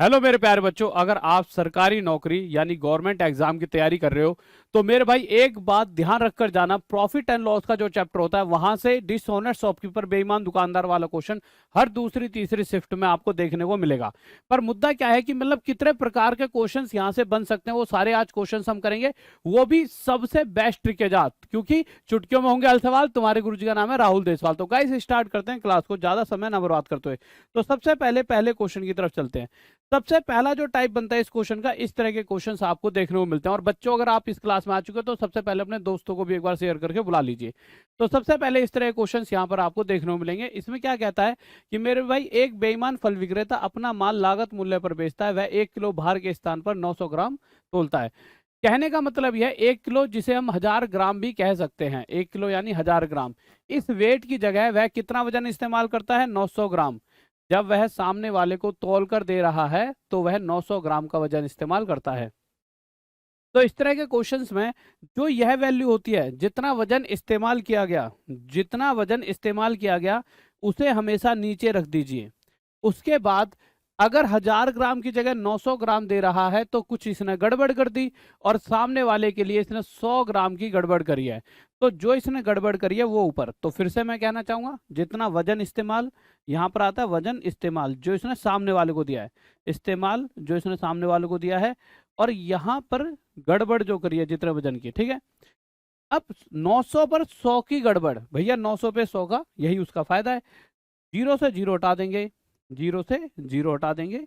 Hello मेरे प्यारे बच्चों, अगर आप सरकारी नौकरी यानी गवर्नमेंट एग्जाम की तैयारी कर रहे हो तो मेरे भाई एक बात ध्यान रखकर जाना। प्रॉफिट एंड लॉस का जो चैप्टर होता है वहां से डिसऑनेस्ट शॉपकीपर बेईमान दुकानदार वाला क्वेश्चन हर दूसरी तीसरी शिफ्ट में आपको देखने को मिलेगा। पर मुद्दा क्या है कि मतलब कितने प्रकार के क्वेश्चंस यहां से बन सकते हैं वो सारे आज क्वेश्चंस हम करेंगे, वो भी सबसे बेस्ट ट्रिक के जात, क्योंकि चुटकियों में होंगे हल सवाल। तुम्हारे गुरुजी का नाम है राहुल देसवाल। तो गाइस स्टार्ट करते हैं क्लास को, ज्यादा समय ना बर्बाद करते हुए। तो सबसे पहले क्वेश्चन की तरफ चलते हैं। सबसे पहला जो टाइप बनता है इस क्वेश्चन का, इस तरह के क्वेश्चंस आपको देखने को मिलते हैं। और बच्चों, अगर आप इस क्लास में आ चुके हो तो सबसे पहले अपने दोस्तों को भी एक बार शेयर करके बुला लीजिए। तो सबसे पहले इस तरह के क्वेश्चंस यहाँ पर आपको देखने को मिलेंगे। इसमें क्या कहता है कि मेरे भाई एक बेईमान फल विक्रेता अपना माल लागत मूल्य पर बेचता है। वह 1 किलो भार के स्थान पर 900 ग्राम तोलता है। कहने का मतलब यह 1 किलो, जिसे हम 1000 ग्राम भी कह सकते हैं, 1 किलो यानी 1000 ग्राम, इस वेट की जगह वह कितना वजन इस्तेमाल करता है? 900 ग्राम। जब वह सामने वाले को तौल कर दे रहा है तो वह 900 ग्राम का वजन इस्तेमाल करता है। तो इस तरह के क्वेश्चंस में जो यह वैल्यू होती है, जितना वजन इस्तेमाल किया गया, जितना वजन इस्तेमाल किया गया उसे हमेशा नीचे रख दीजिए। उसके बाद अगर 1000 ग्राम की जगह 900 ग्राम दे रहा है तो कुछ इसने गड़बड़ कर दी, और सामने वाले के लिए इसने 100 ग्राम की गड़बड़ करी है। तो जो इसने गड़बड़ करी है वो ऊपर। तो फिर से मैं कहना चाहूंगा, जितना वजन इस्तेमाल, यहां पर आता है वजन इस्तेमाल जो इसने सामने वाले को दिया है, इस्तेमाल जो इसने सामने वाले को दिया है, और यहां पर गड़बड़ जो करी है जितने वजन की, ठीक है। अब 900 पर 100 की गड़बड़, भैया 900 पे 100 का, यही उसका फायदा है। जीरो से जीरो हटा देंगे, जीरो से जीरो हटा देंगे,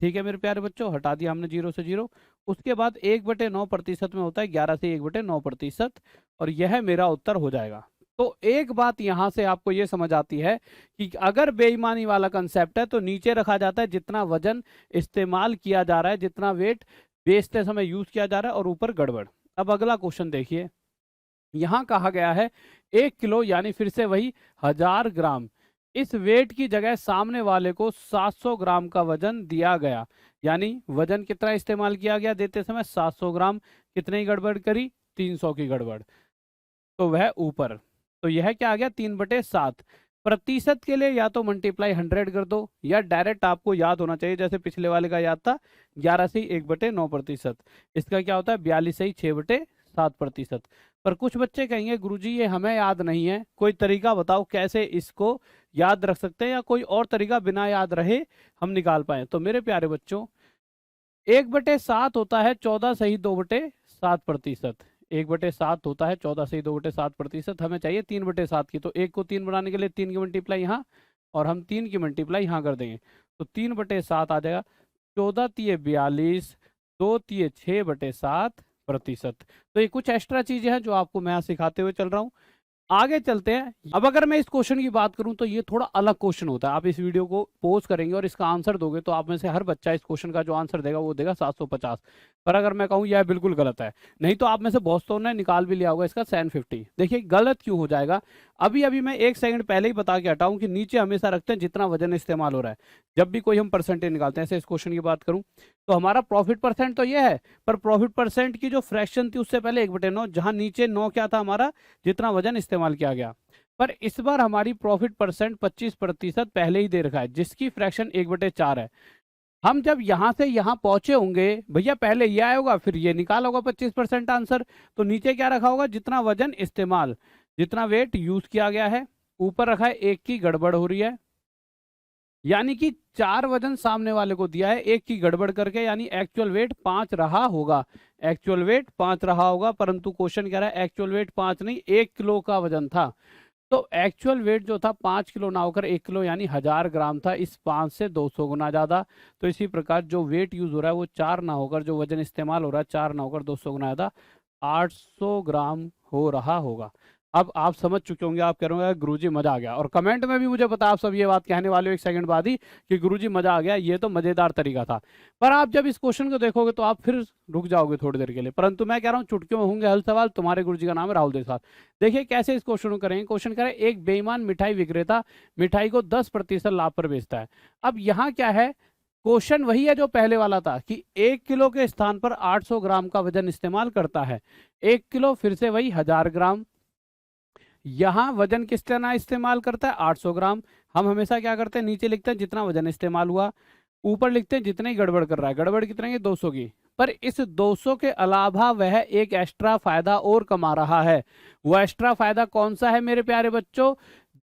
ठीक है मेरे प्यारे बच्चों, हटा दिया हमने जीरो से जीरो। उसके बाद 1/9% में होता है 11 से 1/9%, और यह मेरा उत्तर हो जाएगा। तो एक बात यहां से आपको यह समझ आती है कि अगर बेईमानी वाला कंसेप्ट है तो नीचे रखा जाता है जितना वजन इस्तेमाल किया जा रहा है, जितना वेट बेचते समय यूज किया जा रहा है, और ऊपर गड़बड़। अब अगला क्वेश्चन देखिए, यहां कहा गया है 1 किलो यानी फिर से वही 1000 ग्राम, इस वेट की जगह सामने वाले को 700 ग्राम का वजन दिया गया। यानी वजन कितना इस्तेमाल किया गया देते समय? 700 ग्राम। कितने की गड़बड़ करी? 300 की गड़बड़। तो वह ऊपर। तो यह क्या आ गया? 3/7। प्रतिशत के लिए या तो मल्टीप्लाई 100 कर दो, या डायरेक्ट आपको याद होना चाहिए जैसे पिछले वाले का याद था, 11 से 1/9%। इसका क्या होता है? 42 से 6/7%। पर कुछ बच्चे कहेंगे गुरुजी ये हमें याद नहीं है, कोई तरीका बताओ कैसे इसको याद रख सकते हैं, या कोई और तरीका बिना याद रहे हम निकाल पाए। तो मेरे प्यारे बच्चों, 1/7 होता है 14 सही 2/7%। 1/7 होता है 14 सही 2/7%। हमें चाहिए 3/7 की, तो एक को 3 बनाने के लिए 3 की मल्टीप्लाई यहाँ, और हम 3 की मल्टीप्लाई यहाँ कर देंगे। तो 3/7 आ जाएगा। 14 तिये 42, 2 तिये 6/7%। तो ये कुछ एक्स्ट्रा चीजें हैं जो आपको मैं यहाँ सिखाते हुए चल रहा हूँ। आगे चलते हैं। अब अगर मैं इस क्वेश्चन की बात करूं तो ये थोड़ा अलग क्वेश्चन होता है। आप इस वीडियो को पोज करेंगे और इसका आंसर दोगे तो आप में से हर बच्चा इस क्वेश्चन का जो आंसर देगा वो देगा 750। पर अगर मैं कहूं यह बिल्कुल गलत है, नहीं तो आप में से बहुत ने निकाल भी लिया होगा इसका 750। देखिए गलत क्यों हो जाएगा, अभी अभी मैं 1 सेकंड पहले ही बता के हटाऊं कि नीचे हमेशा रखते हैं जितना वजन इस्तेमाल हो रहा है। जब भी कोई हम परसेंटेज निकालते हैं, ऐसे इस क्वेश्चन की बात करूं तो हमारा प्रॉफिट परसेंट तो ये है, पर प्रॉफिट परसेंट की जो फ्रैक्शन थी उससे पहले 1/9, जहां नीचे 9 क्या था हमारा? जितना वजन इस्तेमाल किया गया। पर इस बार हमारी प्रॉफिट परसेंट 25% पहले ही दे रखा है, जिसकी फ्रैक्शन 1/4 है। हम जब यहां से यहां पहुंचे होंगे भैया, पहले ये आया होगा फिर ये निकाला होगा 25% आंसर। तो नीचे क्या रखा होगा? जितना वजन इस्तेमाल, जितना वेट यूज किया गया है। ऊपर रखा है एक की गड़बड़ हो रही है, यानी कि 4 वजन सामने वाले को दिया है, एक की गड़बड़ करके, यानी एक्चुअल वेट 5 रहा होगा। एक्चुअल वेट 5 रहा होगा, परंतु क्वेश्चन कह रहा है एक्चुअल वेट 5 नहीं 1 किलो का वजन था। तो एक्चुअल वेट जो था 5 किलो ना होकर 1 किलो यानी 1000 ग्राम था। इस 5 से 200 गुना ज्यादा। तो इसी प्रकार जो वेट यूज हो रहा है वो 4 ना होकर, जो वजन इस्तेमाल हो रहा है 4 ना होकर 200 गुना ज्यादा 800 ग्राम हो रहा होगा। अब आप समझ चुके होंगे, आप कह रहे होंगे गुरुजी मजा आ गया, और कमेंट में भी मुझे पता आप सब ये बात कहने वाले हो 1 सेकंड बाद ही कि गुरुजी मजा आ गया, ये तो मजेदार तरीका था। पर आप जब इस क्वेश्चन को देखोगे तो आप फिर रुक जाओगे थोड़ी देर के लिए। परंतु मैं कह रहा हूँ चुटकियों में होंगे हल सवाल। तुम्हारे गुरुजी का नाम है राहुल देसाई। देखिए कैसे इस क्वेश्चन को करेंगे। क्वेश्चन करें, एक बेईमान मिठाई विक्रेता मिठाई को 10% लाभ पर बेचता है। अब यहाँ क्या है? क्वेश्चन वही है जो पहले वाला था कि 1 किलो के स्थान पर 800 ग्राम का वजन इस्तेमाल करता है। 1 किलो फिर से वही 1000 ग्राम, यहां वजन कितना इस्तेमाल करता है? 800 ग्राम। हम हमेशा क्या करते हैं? नीचे लिखते हैं जितना वजन इस्तेमाल हुआ। ऊपर लिखते हैं जितने ही गड़बड़ कर रहा है, गड़बड़ कितने की 200 की, पर इस 200 के अलावा वह एक एक्स्ट्रा फायदा और कमा रहा है। वो एक्स्ट्रा फायदा कौन सा है मेरे प्यारे बच्चों?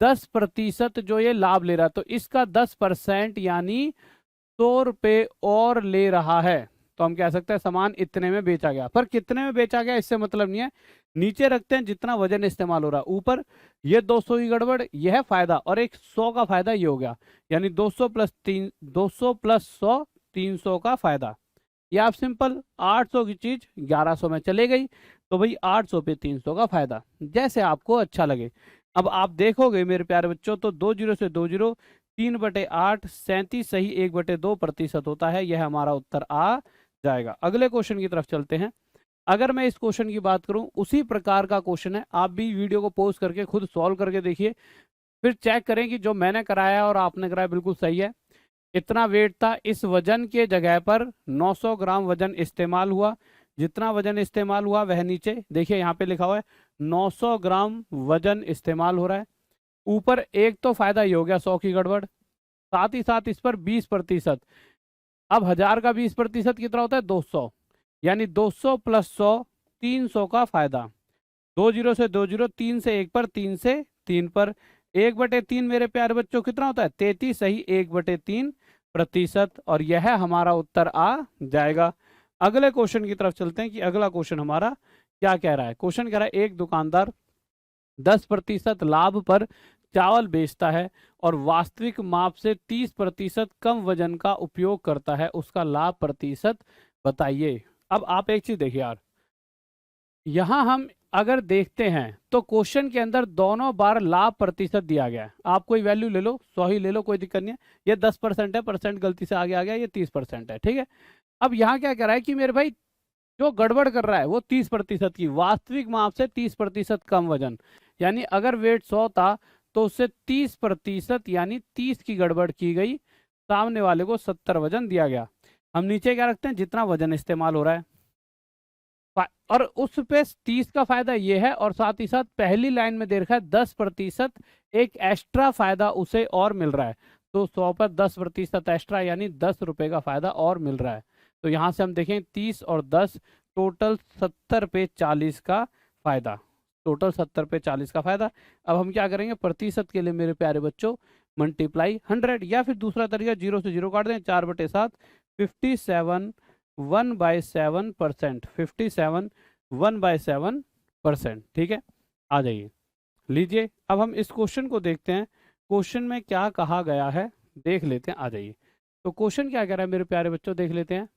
10% जो ये लाभ ले रहा है, तो इसका 10% यानी 100 रुपये और ले रहा है। तो हम कह सकते हैं सामान इतने में बेचा गया, पर कितने में बेचा गया इससे मतलब नहीं है। नीचे रखते हैं जितना वजन इस्तेमाल हो रहा है, ऊपर ये 200 की गड़बड़, यह है फायदा, और एक 100 का फायदा ये हो गया, यानी 200 प्लस 100 300 का फायदा। ये आप सिंपल 800 की चीज 1100 में चले गई, तो भाई 800 पे 300 का फायदा, जैसे आपको अच्छा लगे। अब आप देखोगे मेरे प्यारे बच्चों, तो 20 से 20 3/8 37 सही 1/2% होता है। यह हमारा उत्तर आ जाएगा। अगले क्वेश्चन की तरफ चलते हैं। अगर मैं इस क्वेश्चन की बात करूं, उसी प्रकार का क्वेश्चन है, आप भी वीडियो को पॉज करके खुद सॉल्व करके देखिए, फिर चेक करें कि जो मैंने कराया और आपने कराया बिल्कुल सही है। इतना वेट था, इस वजन के जगह पर 900 ग्राम वजन इस्तेमाल हुआ। जितना वजन इस्तेमाल हुआ वह नीचे देखिए यहाँ पे लिखा हुआ है 900 ग्राम वजन इस्तेमाल हो रहा है। ऊपर एक तो फायदा ये हो गया 100 की गड़बड़, साथ ही साथ इस पर 20%। अब 1000 का 20% कितना होता है? 200, यानी 200 प्लस 100 300 का फायदा। 20 से 20 3 से 1 पर 3 से 3 पर 1/3 मेरे प्यारे बच्चों कितना होता है? 33 सही 1/3%, और यह हमारा उत्तर आ जाएगा। अगले क्वेश्चन की तरफ चलते हैं कि अगला क्वेश्चन हमारा क्या कह रहा है। क्वेश्चन कह रहा है एक दुकानदार 10% लाभ पर चावल बेचता है और वास्तविक माप से 30% कम वजन का उपयोग करता है, उसका लाभ प्रतिशत बताइए। अब आप एक चीज देखिए यार, यहां हम अगर देखते हैं तो क्वेश्चन के अंदर दोनों बार लाभ प्रतिशत दिया गया है। आप कोई वैल्यू ले लो, 100 ही ले लो, कोई दिक्कत नहीं है। ये 10% है, परसेंट गलती से आगे आ गया, ये 30% है, ठीक है। अब यहाँ क्या कह रहा है कि मेरे भाई जो गड़बड़ कर रहा है वो 30% की, वास्तविक माप से 30% कम वजन, यानी अगर वेट 100 था तो उससे 30% यानी 30 की गड़बड़ की गई, सामने वाले को 70 वजन दिया गया। हम नीचे क्या रखते हैं? जितना वजन इस्तेमाल हो रहा है, और उस पे 30 का फायदा ये है, और साथ ही साथ पहली लाइन में दे रखा है 10% एक एक्स्ट्रा फायदा उसे और मिल रहा है। तो 100 पर 10% एक्स्ट्रा, यानी 10 रुपए का फायदा और मिल रहा है। तो यहां से हम देखें 30 और 10 टोटल 70 पे 40 का फायदा, टोटल 70 पे 40 का फायदा। अब हम क्या करेंगे? प्रतिशत के लिए मेरे प्यारे बच्चों मल्टीप्लाई 100, या फिर दूसरा तरीका 0 से 0 काट दें, 4/7 57 1/7%, 57 1/7%, ठीक है। आ जाइए, लीजिए अब हम इस क्वेश्चन को देखते हैं। क्वेश्चन में क्या कहा गया है देख लेते हैं, आ जाइए। तो क्वेश्चन क्या कह रहा है मेरे प्यारे बच्चों, देख लेते हैं।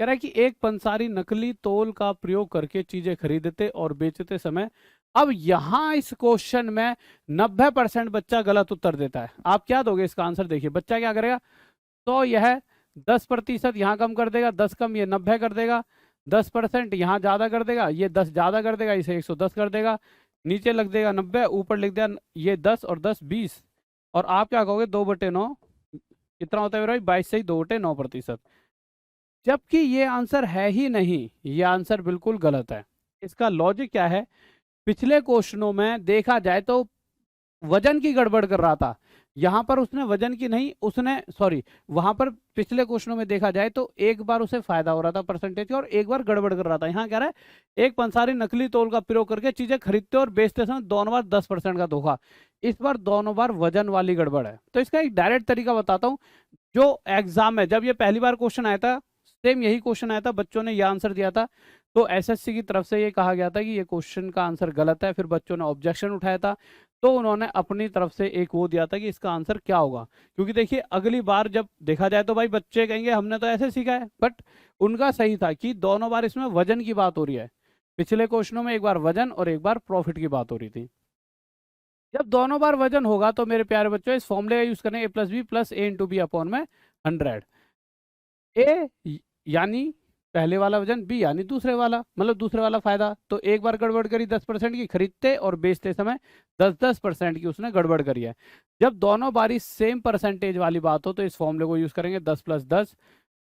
कह रहा है कि एक पंसारी नकली तौल का प्रयोग करके चीजें खरीदते और बेचते समय, अब यहां इस क्वेश्चन में 90% बच्चा गलत उत्तर देता है। आप क्या दोगे इसका आंसर? देखिए बच्चा क्या करेगा, तो यह 10% यहाँ कम कर देगा, 10 कम ये 90 कर देगा, 10% यहाँ ज्यादा कर देगा, ये 10 ज्यादा कर देगा, इसे 110 कर देगा, नीचे लग देगा 90, ऊपर लिख दिया ये 10 और 10 20, और आप क्या कहोगे 2/9 कितना होता है मेरा भाई? 22 से ही 2/9%, जबकि ये आंसर है ही नहीं। ये आंसर बिल्कुल गलत है। इसका लॉजिक क्या है? पिछले क्वेश्चनों में देखा जाए तो वजन की गड़बड़ कर रहा था, यहां पर उसने वजन की नहीं, उसने सॉरी, वहां पर पिछले क्वेश्चनों में देखा जाए तो एक बार उसे फायदा हो रहा था परसेंटेज का, और एक बार गड़बड़ कर रहा था। यहाँ कह रहा है एक पंसारी नकली तौल का प्रयोग करके चीजें खरीदते और बेचते समय दोनों बार 10% का धोखा, इस बार दोनों बार वजन वाली गड़बड़ है। तो इसका एक डायरेक्ट तरीका बताता हूँ। जो एग्जाम में जब ये पहली बार क्वेश्चन आया था, सेम यही क्वेश्चन आया था, बच्चों ने ये आंसर दिया था, तो एसएससी की तरफ से ये कहा गया था कि ये क्वेश्चन का आंसर गलत है। फिर बच्चों ने ऑब्जेक्शन उठाया था, तो उन्होंने अपनी तरफ से एक वो दिया था कि इसका आंसर क्या होगा। क्योंकि देखिए अगली बार जब देखा जाए तो भाई बच्चे कहेंगे हमने तो ऐसे सीखा है, बट उनका सही था कि दोनों बार इसमें वजन की बात हो रही है। पिछले क्वेश्चनों में एक बार वजन और एक बार प्रॉफिट की बात हो रही थी। जब दोनों बार वजन होगा तो मेरे प्यारे बच्चों इस फॉर्मूले का यूज करें, a+b+a/b/100। ए यानी पहले वाला वजन, बी यानी दूसरे वाला, मतलब दूसरे वाला फायदा। तो एक बार गड़बड़ करी 10% की, खरीदते और बेचते समय 10% की उसने गड़बड़ करी है। जब दोनों बारी सेम परसेंटेज वाली बात हो तो इस फॉर्मूले को यूज करेंगे 10+10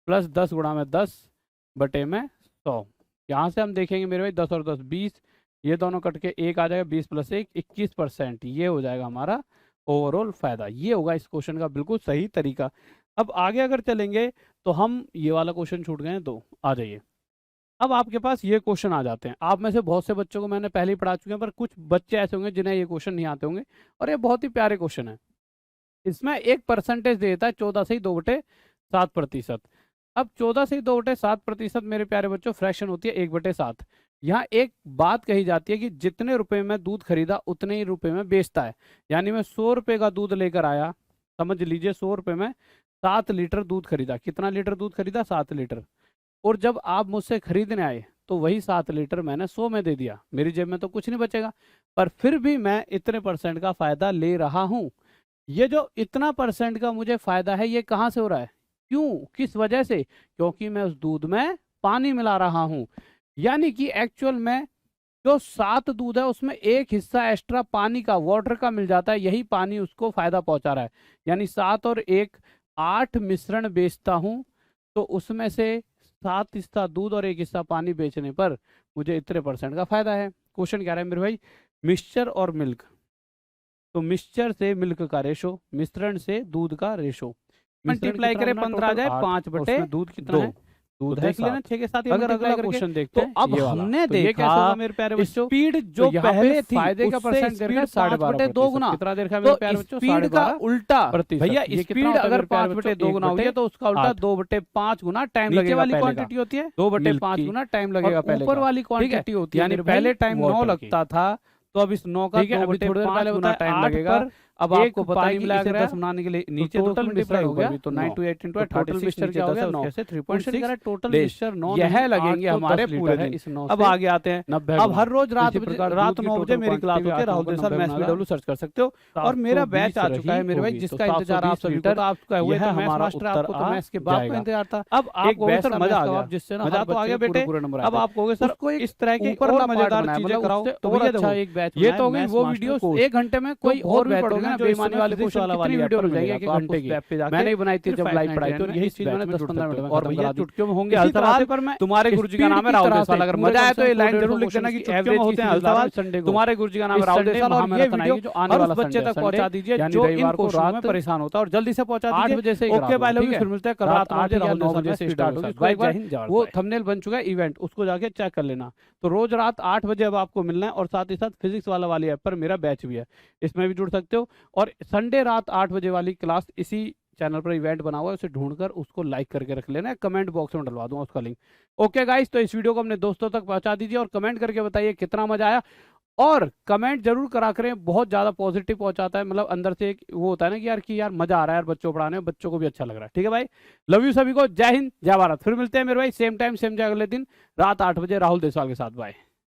+ 10 × 10/100। यहाँ से हम देखेंगे मेरे भाई 10 और 10 20, ये दोनों कट के 1 आ जाएगा, 20 + 1 21%, ये हो जाएगा हमारा ओवरऑल फायदा। ये होगा इस क्वेश्चन का बिल्कुल सही तरीका। अब आगे अगर चलेंगे तो हम ये वाला क्वेश्चन छूट गए हैं, तो आ जाइए। अब आपके पास ये क्वेश्चन आ जाते हैं। आप में से बहुत से बच्चों को मैंने पहले ही पढ़ा चुके हैं, पर कुछ बच्चे ऐसे होंगे जिन्हें ये क्वेश्चन नहीं आते होंगे, और ये बहुत ही प्यारे क्वेश्चन है। इसमें एक परसेंटेज देता है 14 से 2/7%। अब 14 से 2/7% मेरे प्यारे बच्चों फ्रैक्शन होती है 1/7। यहाँ एक बात कही जाती है कि जितने रुपए में दूध खरीदा उतने ही रुपए में बेचता है। यानी मैं 100 रुपए का दूध लेकर आया, समझ लीजिए 100 रुपए में 7 लीटर दूध खरीदा। कितना लीटर दूध खरीदा? 7 लीटर। और जब आप मुझसे खरीदने आए तो वही 7 लीटर मैंने 100 में दे दिया, मेरी जेब में तो कुछ नहीं बचेगा, पर फिर भी मैं इतने परसेंट का फायदा ले रहा हूं। ये जो इतना परसेंट का मुझे फायदा है, ये कहाँ से हो रहा है? क्यों, किस वजह से? क्योंकि मैं उस दूध में पानी मिला रहा हूं। यानी कि एक्चुअल में जो 7 दूध है उसमें एक हिस्सा एक्स्ट्रा पानी का, वाटर का मिल जाता है, यही पानी उसको फायदा पहुंचा रहा है। यानी 7 और 1 8 मिश्रण बेचता हूं, तो उसमें से 7 हिस्सा दूध और 1 हिस्सा पानी बेचने पर मुझे इतने परसेंट का फायदा है। क्वेश्चन क्या रहा है मेरे भाई? मिक्सचर और मिल्क, तो मिक्सचर से मिल्क का रेशो, मिश्रण से दूध का रेशो, मल्टीप्लाई करें 15 आ जाए 5/2। दूध कितना है? दूध देख लेना 6 के साथ। अगर अगला क्वेश्चन देखते हैं, अब हमने देखा मेरे प्यारे बच्चों, स्पीड जो पहले थी फायदे का परसेंट देखा 12.5 गुना। कितना देखा मेरे प्यारे बच्चों? स्पीड का उल्टा भैया, स्पीड अगर 5/2 गुना हुई है तो उसका उल्टा 2/5 गुना टाइम लगेगा। वाली क्वांटिटी होती है 2/5 गुना टाइम लगेगा पहले। ऊपर वाली क्वांटिटी होती है, यानी पहले टाइम 9 लगता था, तो अब इस 9 का 2/5 गुना टाइम लगेगा। अब आपको पता है कि इसे 10 बनाने के लिए नीचे टोटल मिक्सचर हो गया, तो 9 to 8 into 8 टोटल मिक्सचर क्या हो गया? 9 से 3.6 टोटल मिक्सचर 9 यह लगेंगे हमारे पूरे दिन। इस 9 अब आगे आते हैं। अब हर रोज रात 9 बजे मेरी क्लास होती है, राहुल देसाई MSBW सर्च कर सकते हो। और मेरा बैच आ चुका है मेरे भाई, जिसका इंतजार आप सभी को, आपका हुआ है हमारा मास्टर, आपको तो मैथ्स के बाद का इंतजार था। अब आपको सर मजा आ गया, जिससे मजा तो आ गया बेटे। अब आप कहोगे सर कोई इस तरह के ऊपर मजेदार चीजें कराओ, तो भैया देखो एक बैच, ये तो हो गई वो वीडियो 1 घंटे में कोई और भी पढ़ोगे ना, बेईमानी वाले वाली वीडियो मिल जाएगी 1 घंटे की। मैंने ही बनाई थी जब लाइव पढ़ाई, तो यही चीज मैंने 10-15 मिनट में, और भैया चुटकियों में होंगे हल सवाल। पर मैं तुम्हारे गुरुजी का नाम है राहुल देसाई, अगर मजा आए तो ये लाइन जरूर लिख देना कि चुटकियों में होते हैं हल सवाल। तुम्हारे गुरुजी का नाम है राहुल देसाई, और ये वीडियो जो आने वाला बच्चे तक पहुंचा दीजिए जो इन क्वेश्चन में परेशान होता है, और जल्दी से पहुंचा दीजिए 8 बजे से। Okay bye, love you. फिर मिलते हैं कल रात 8 या 9 बजे से स्टार्ट होगी। जय हिंद। वो थंबनेल बन चुका है इवेंट, उसको जाके चेक कर लेना। तो रोज रात 8 बजे अब आपको मिलना है, और साथ ही साथ फिजिक्स वाली ऐप पर मेरा बैच भी है, इसमें भी जुड़ सकते हो। और संडे रात 8 बजे वाली क्लास इसी चैनल पर इवेंट बना हुआ है, उसे ढूंढकर उसको लाइक करके रख लेना है, कमेंट बॉक्स में डलवा दूंगा उसका लिंक। ओके गाइस, तो इस वीडियो को अपने दोस्तों तक पहुंचा दीजिए, और कमेंट करके बताइए कितना मजा आया। और कमेंट जरूर करा करें, बहुत ज्यादा पॉजिटिव पहुंचाता है, मतलब अंदर से एक वो होता है ना कि यार मजा आ रहा है यार बच्चों पढ़ाने में, बच्चों को भी अच्छा लग रहा है। ठीक है भाई, लव यू सभी को, जय हिंद जय भारत। फिर मिलते हैं मेरे भाई सेम टाइम सेम जगह अगले दिन रात 8 बजे राहुल देसवाल के साथ। बाय।